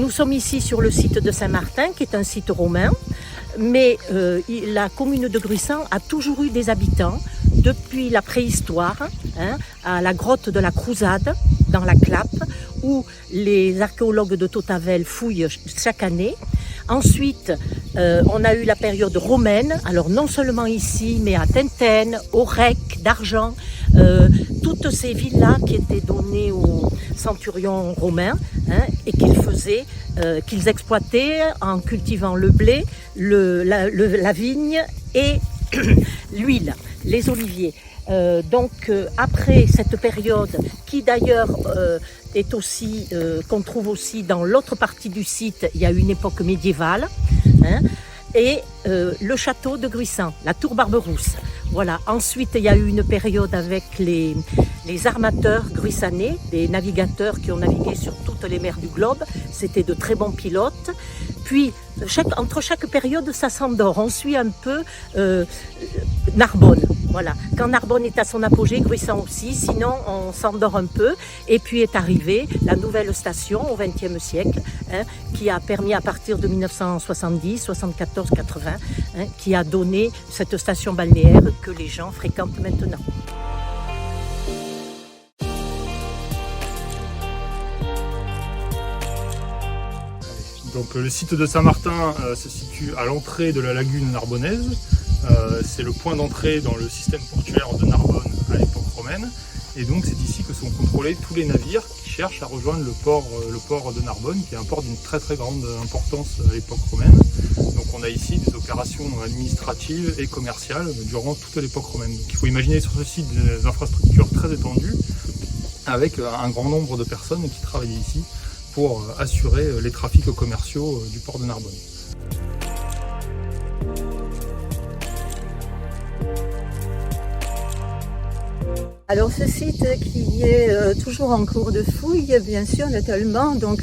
nous sommes ici sur le site de Saint-Martin, qui est un site romain, mais la commune de Gruissant a toujours eu des habitants depuis la préhistoire, à la grotte de la Crouzade, dans la Clappe, où les archéologues de Tautavel fouillent chaque année. Ensuite, on a eu la période romaine, alors non seulement ici, mais à Tintène, Aurec, d'Argent, toutes ces villes-là qui étaient données aux centurions romains et qu'ils exploitaient en cultivant le blé, la vigne et l'huile, les oliviers. Après cette période, qui d'ailleurs est aussi qu'on trouve aussi dans l'autre partie du site, il y a une époque médiévale, et le château de Gruissant, la tour Barberousse. Voilà. Ensuite, il y a eu une période avec les armateurs gruissanais, des navigateurs qui ont navigué sur toutes les mers du globe. C'était de très bons pilotes. Puis, entre chaque période, ça s'endort. On suit un peu Narbonne. Voilà. Quand Narbonne est à son apogée, Gruissant aussi. Sinon, on s'endort un peu. Et puis est arrivée la nouvelle station au XXe siècle, qui a permis à partir de 1970, 74, 80, qui a donné cette station balnéaire que les gens fréquentent maintenant. Donc le site de Saint-Martin se situe à l'entrée de la lagune narbonnaise. C'est le point d'entrée dans le système portuaire de Narbonne à l'époque romaine. Et donc c'est ici que sont contrôlés tous les navires qui cherchent à rejoindre le port de Narbonne, qui est un port d'une très très grande importance à l'époque romaine. Donc on a ici des opérations administratives et commerciales durant toute l'époque romaine. Donc il faut imaginer sur ce site des infrastructures très étendues, avec un grand nombre de personnes qui travaillent ici pour assurer les trafics commerciaux du port de Narbonne. Alors ce site qui est toujours en cours de fouille, bien sûr, naturellement. Donc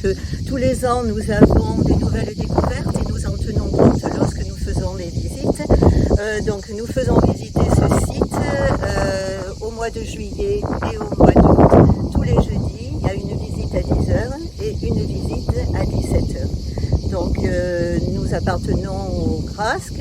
tous les ans, nous avons des nouvelles découvertes et nous en tenons compte lorsque nous faisons les visites. Donc nous faisons visiter ce site au mois de juillet et au mois d'août. Tous les jeudis, il y a une visite à 10h et une visite à 17h. Donc nous appartenons au CRASC.